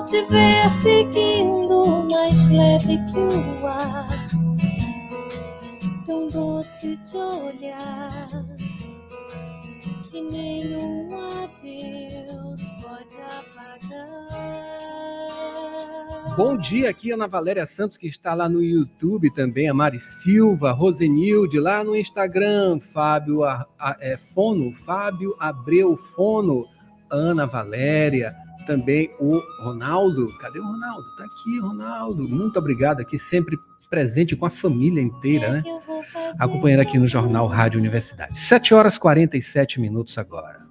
Ao te ver seguindo, mais leve que o ar, tão doce de olhar, que nenhum adeus pode apagar. Bom dia, aqui Ana Valéria Santos, que está lá no YouTube também, a Mari Silva, Rosenilde, lá no Instagram, Fábio Abreu Fono, Ana Valéria, também o Ronaldo. Cadê o Ronaldo? Tá aqui, Ronaldo. Muito obrigado aqui, sempre presente com a família inteira, né? Acompanhando aqui no Jornal Rádio Universidade. 7h47 agora.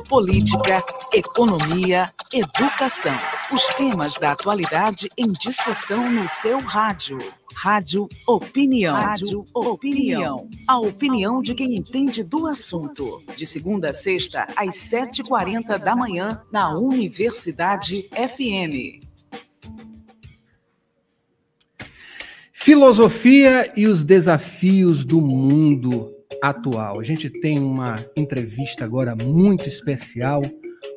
Política, economia, educação. Os temas da atualidade em discussão no seu rádio. Rádio Opinião. Rádio Opinião. A opinião de quem entende do assunto. De segunda a sexta, às 7h40 da manhã, na Universidade FM. Filosofia e os desafios do mundo atual. A gente tem uma entrevista agora muito especial,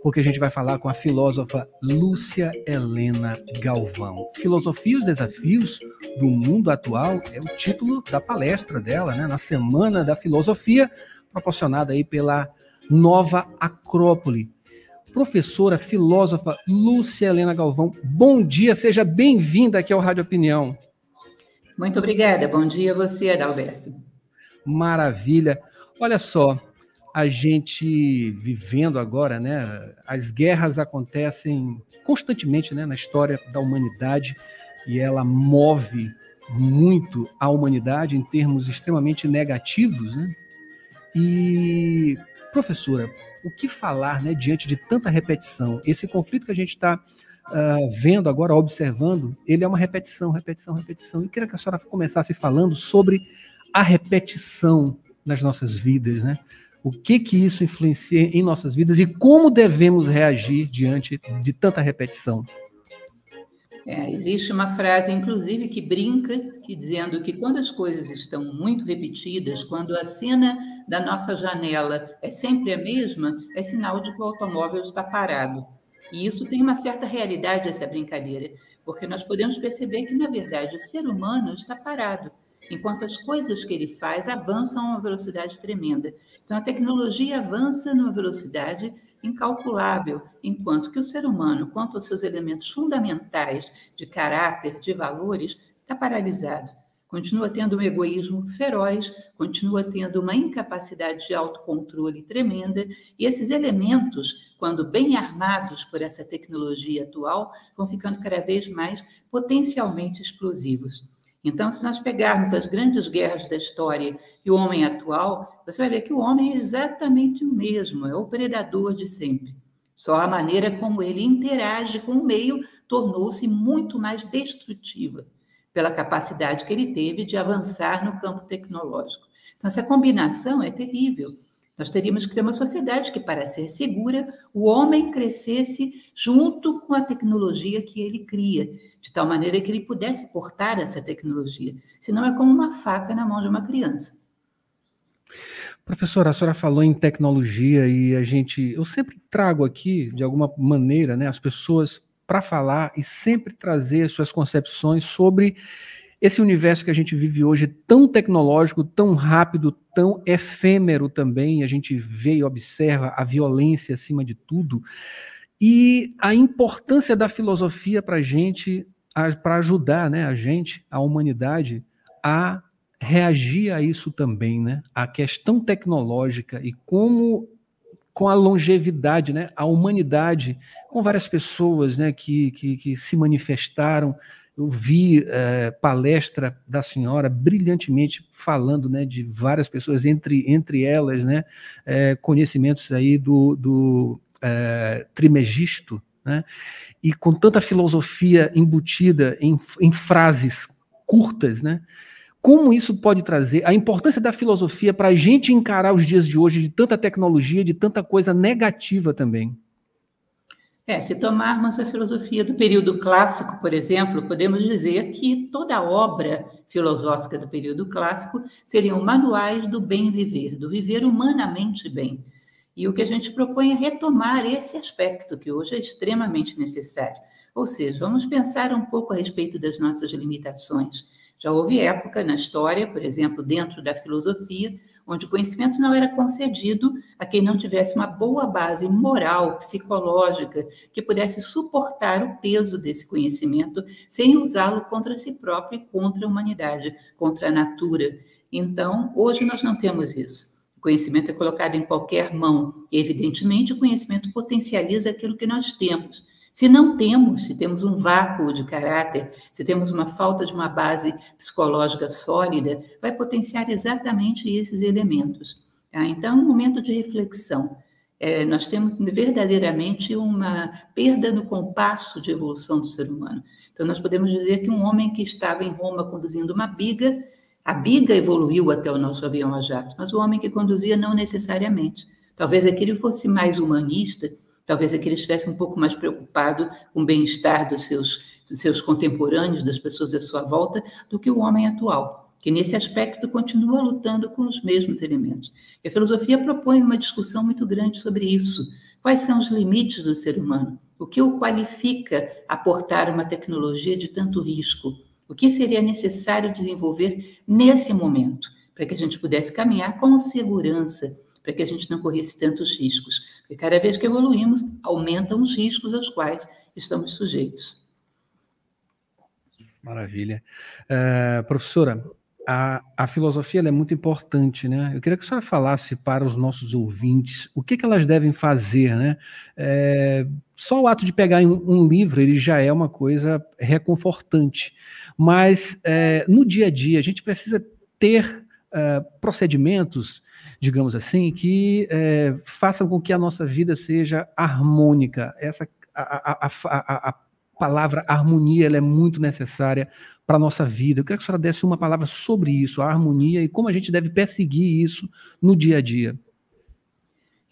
porque a gente vai falar com a filósofa Lúcia Helena Galvão. Filosofia e os desafios do mundo atual é o título da palestra dela, né, na Semana da Filosofia, proporcionada aí pela Nova Acrópole. Professora, filósofa Lúcia Helena Galvão, bom dia, seja bem-vinda aqui ao Rádio Opinião. Muito obrigada, bom dia a você, Adalberto. Maravilha. Olha só, a gente vivendo agora, né? As guerras acontecem constantemente, né, na história da humanidade, e ela move muito a humanidade em termos extremamente negativos, né? E, professora, o que falar, né, diante de tanta repetição? Esse conflito que a gente está vendo agora, observando, ele é uma repetição. E queria que a senhora começasse falando sobre a repetição nas nossas vidas, né? O que isso influencia em nossas vidas e como devemos reagir diante de tanta repetição? Existe uma frase, inclusive, que brinca, dizendo que quando as coisas estão muito repetidas, quando a cena da nossa janela é sempre a mesma, é sinal de que o automóvel está parado. E isso tem uma certa realidade, essa brincadeira, porque nós podemos perceber que, na verdade, o ser humano está parado, enquanto as coisas que ele faz avançam a uma velocidade tremenda. Então, a tecnologia avança numa velocidade incalculável, enquanto que o ser humano, quanto aos seus elementos fundamentais de caráter, de valores, está paralisado. Continua tendo um egoísmo feroz, continua tendo uma incapacidade de autocontrole tremenda, e esses elementos, quando bem armados por essa tecnologia atual, vão ficando cada vez mais potencialmente explosivos. Então, se nós pegarmos as grandes guerras da história e o homem atual, você vai ver que o homem é exatamente o mesmo, é o predador de sempre. Só a maneira como ele interage com o meio tornou-se muito mais destrutiva, pela capacidade que ele teve de avançar no campo tecnológico. Então, essa combinação é terrível. Nós teríamos que ter uma sociedade que, para ser segura, o homem crescesse junto com a tecnologia que ele cria, de tal maneira que ele pudesse portar essa tecnologia. Senão é como uma faca na mão de uma criança. Professora, a senhora falou em tecnologia e eu sempre trago aqui, de alguma maneira, né, as pessoas para falar e sempre trazer suas concepções sobre esse universo que a gente vive hoje, tão tecnológico, tão rápido, tão efêmero também. A gente vê e observa a violência acima de tudo. E a importância da filosofia para a gente, para ajudar, né, a humanidade, a reagir a isso também, né? A questão tecnológica e como, com a longevidade, né, a humanidade, com várias pessoas, né, que se manifestaram. Eu vi palestra da senhora brilhantemente falando, né, de várias pessoas, entre elas, né, conhecimentos aí do Trimegisto, né, e com tanta filosofia embutida em frases curtas, né, como isso pode trazer a importância da filosofia para a gente encarar os dias de hoje, de tanta tecnologia, de tanta coisa negativa também. Se tomarmos a filosofia do período clássico, por exemplo, podemos dizer que toda obra filosófica do período clássico seriam manuais do bem viver, do viver humanamente bem. E o que a gente propõe é retomar esse aspecto que hoje é extremamente necessário. Ou seja, vamos pensar um pouco a respeito das nossas limitações. Já houve época na história, por exemplo, dentro da filosofia, onde o conhecimento não era concedido a quem não tivesse uma boa base moral, psicológica, que pudesse suportar o peso desse conhecimento sem usá-lo contra si próprio e contra a humanidade, contra a natura. Então, hoje nós não temos isso. O conhecimento é colocado em qualquer mão e, evidentemente, o conhecimento potencializa aquilo que nós temos. Se não temos, se temos um vácuo de caráter, se temos uma falta de uma base psicológica sólida, vai potenciar exatamente esses elementos. Tá? Então, é um momento de reflexão. Nós temos verdadeiramente uma perda no compasso de evolução do ser humano. Então, nós podemos dizer que um homem que estava em Roma conduzindo uma biga, a biga evoluiu até o nosso avião a jato, mas o homem que conduzia não necessariamente. Talvez aquele fosse mais humanista, talvez aquele estivesse um pouco mais preocupado com o bem-estar dos seus contemporâneos, das pessoas à sua volta, do que o homem atual, que nesse aspecto continua lutando com os mesmos elementos. E a filosofia propõe uma discussão muito grande sobre isso. Quais são os limites do ser humano? O que o qualifica a portar uma tecnologia de tanto risco? O que seria necessário desenvolver nesse momento, para que a gente pudesse caminhar com segurança, para que a gente não corresse tantos riscos. Porque cada vez que evoluímos, aumentam os riscos aos quais estamos sujeitos. Maravilha. Professora, a filosofia ela é muito importante, né? Eu queria que a senhora falasse para os nossos ouvintes o que elas devem fazer, né? Só o ato de pegar um livro, ele já é uma coisa reconfortante. Mas no dia a dia, a gente precisa ter procedimentos, digamos assim, que façam com que a nossa vida seja harmônica. A palavra harmonia ela é muito necessária para a nossa vida. Eu queria que a senhora desse uma palavra sobre isso, a harmonia, e como a gente deve perseguir isso no dia a dia.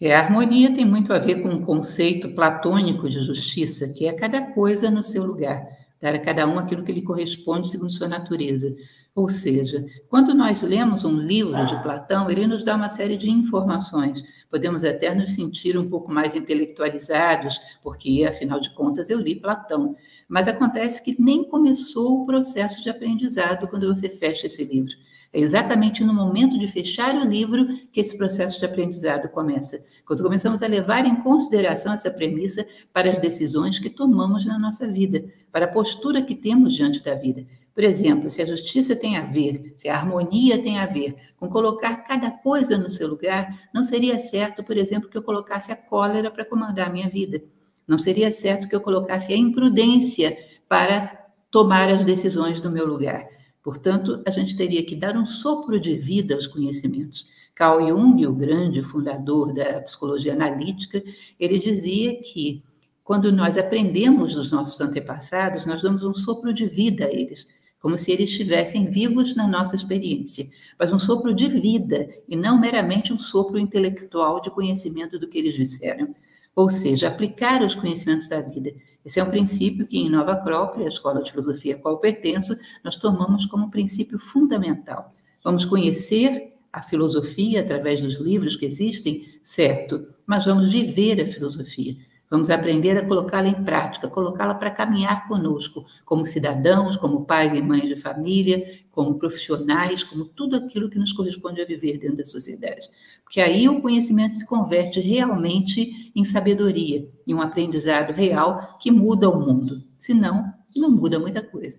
A harmonia tem muito a ver com um conceito platônico de justiça, que é cada coisa no seu lugar, dar a cada um aquilo que lhe corresponde segundo sua natureza. Ou seja, quando nós lemos um livro de Platão, ele nos dá uma série de informações. Podemos até nos sentir um pouco mais intelectualizados, porque, afinal de contas, eu li Platão. Mas acontece que nem começou o processo de aprendizado quando você fecha esse livro. É exatamente no momento de fechar o livro que esse processo de aprendizado começa. Quando começamos a levar em consideração essa premissa para as decisões que tomamos na nossa vida, para a postura que temos diante da vida. Por exemplo, se a justiça tem a ver, se a harmonia tem a ver com colocar cada coisa no seu lugar, não seria certo, por exemplo, que eu colocasse a cólera para comandar a minha vida. Não seria certo que eu colocasse a imprudência para tomar as decisões do meu lugar. Portanto, a gente teria que dar um sopro de vida aos conhecimentos. Carl Jung, o grande fundador da psicologia analítica, ele dizia que quando nós aprendemos dos nossos antepassados, nós damos um sopro de vida a eles, como se eles estivessem vivos na nossa experiência, mas um sopro de vida e não meramente um sopro intelectual de conhecimento do que eles disseram. Ou seja, aplicar os conhecimentos da vida. Esse é um princípio que em Nova Acrópole, a escola de filosofia a qual pertenço, nós tomamos como princípio fundamental. Vamos conhecer a filosofia através dos livros que existem, certo, mas vamos viver a filosofia. Vamos aprender a colocá-la em prática, colocá-la para caminhar conosco, como cidadãos, como pais e mães de família, como profissionais, como tudo aquilo que nos corresponde a viver dentro da sociedade. Porque aí o conhecimento se converte realmente em sabedoria, em um aprendizado real que muda o mundo. Senão, não muda muita coisa.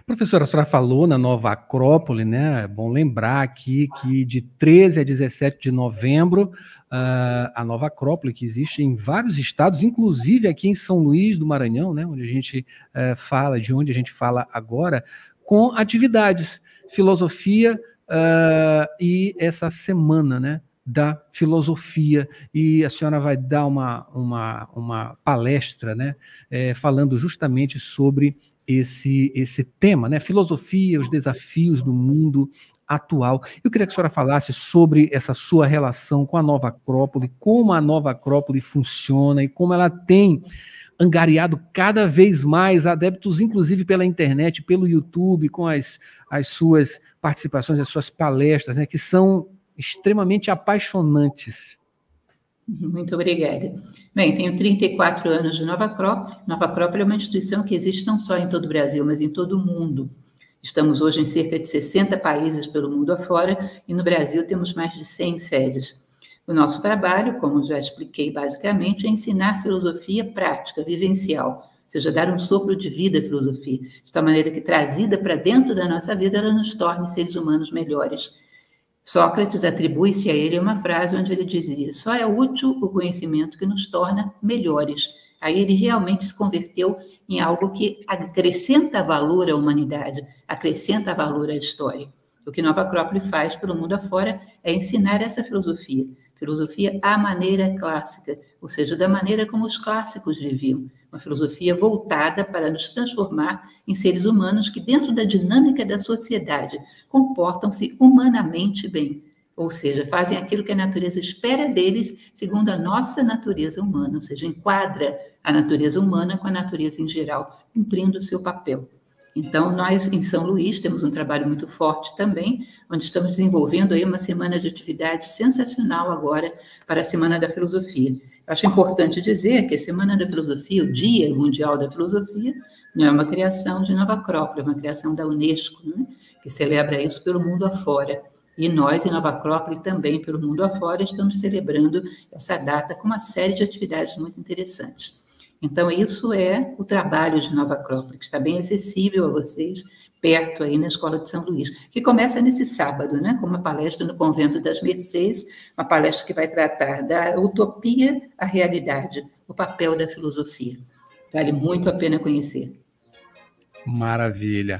Professora, a senhora falou na Nova Acrópole, né? É bom lembrar aqui que de 13 a 17 de novembro, a Nova Acrópole, que existe em vários estados, inclusive aqui em São Luís do Maranhão, né? Onde a gente fala, de onde a gente fala agora, com atividades, filosofia e essa semana, né? Da filosofia, e a senhora vai dar uma palestra, né? Falando justamente sobre esse tema, né? Filosofia, os desafios do mundo atual. Eu queria que a senhora falasse sobre essa sua relação com a Nova Acrópole, como a Nova Acrópole funciona e como ela tem angariado cada vez mais adeptos, inclusive pela internet, pelo YouTube, com as suas participações, as suas palestras, né? Que são extremamente apaixonantes. Muito obrigada. Bem, tenho 34 anos de Nova Acrópole. Nova Acrópole é uma instituição que existe não só em todo o Brasil, mas em todo o mundo. Estamos hoje em cerca de 60 países pelo mundo afora e no Brasil temos mais de 100 sedes. O nosso trabalho, como já expliquei basicamente, é ensinar filosofia prática, vivencial, ou seja, dar um sopro de vida à filosofia, de tal maneira que, trazida para dentro da nossa vida, ela nos torne seres humanos melhores. Sócrates atribui-se a ele uma frase onde ele dizia: só é útil o conhecimento que nos torna melhores. Aí ele realmente se converteu em algo que acrescenta valor à humanidade, acrescenta valor à história. O que Nova Acrópole faz pelo mundo afora é ensinar essa filosofia à maneira clássica, ou seja, da maneira como os clássicos viviam. Uma filosofia voltada para nos transformar em seres humanos que, dentro da dinâmica da sociedade, comportam-se humanamente bem. Ou seja, fazem aquilo que a natureza espera deles, segundo a nossa natureza humana, ou seja, enquadra a natureza humana com a natureza em geral, cumprindo o seu papel. Então, nós, em São Luís, temos um trabalho muito forte também, onde estamos desenvolvendo aí uma semana de atividade sensacional agora para a Semana da Filosofia. Acho importante dizer que a Semana da Filosofia, o Dia Mundial da Filosofia, não é uma criação de Nova Acrópole, é uma criação da Unesco, né, que celebra isso pelo mundo afora. E nós, em Nova Acrópole, também pelo mundo afora, estamos celebrando essa data com uma série de atividades muito interessantes. Então, isso é o trabalho de Nova Acrópole, que está bem acessível a vocês, perto aí na Escola de São Luís, que começa nesse sábado, né, com uma palestra no Convento das Mercês, uma palestra que vai tratar da utopia à realidade, o papel da filosofia. Vale muito a pena conhecer. Maravilha.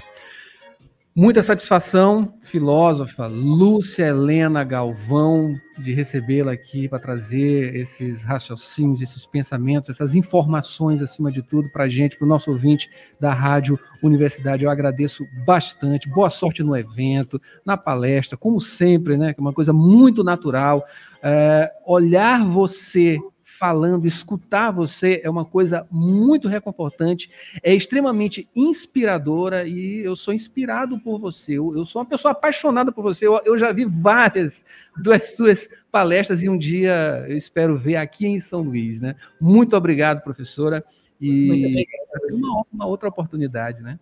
Muita satisfação, filósofa Lúcia Helena Galvão, de recebê-la aqui para trazer esses raciocínios, esses pensamentos, essas informações, acima de tudo, para a gente, para o nosso ouvinte da Rádio Universidade. Eu agradeço bastante. Boa sorte no evento, na palestra, como sempre, né? Que é uma coisa muito natural. Olhar você falando, escutar você é uma coisa muito reconfortante, é extremamente inspiradora e eu sou inspirado por você, eu sou uma pessoa apaixonada por você, eu já vi várias das suas palestras e um dia eu espero ver aqui em São Luís, né? Muito obrigado, professora, e muito obrigada. Uma outra oportunidade, né?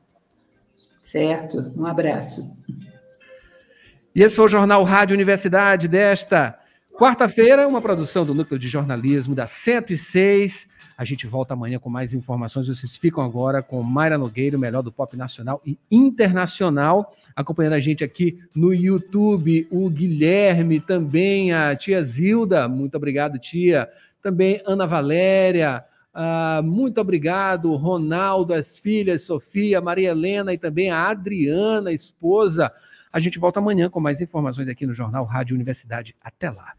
Certo, um abraço. E esse foi o Jornal Rádio Universidade desta quarta-feira, uma produção do Núcleo de Jornalismo da 106. A gente volta amanhã com mais informações. Vocês ficam agora com Mayra Nogueira, o melhor do pop nacional e internacional. Acompanhando a gente aqui no YouTube, o Guilherme, também a tia Zilda. Muito obrigado, tia. Também Ana Valéria. Muito obrigado, Ronaldo, as filhas, Sofia, Maria Helena e também a Adriana, esposa. A gente volta amanhã com mais informações aqui no Jornal Rádio Universidade. Até lá.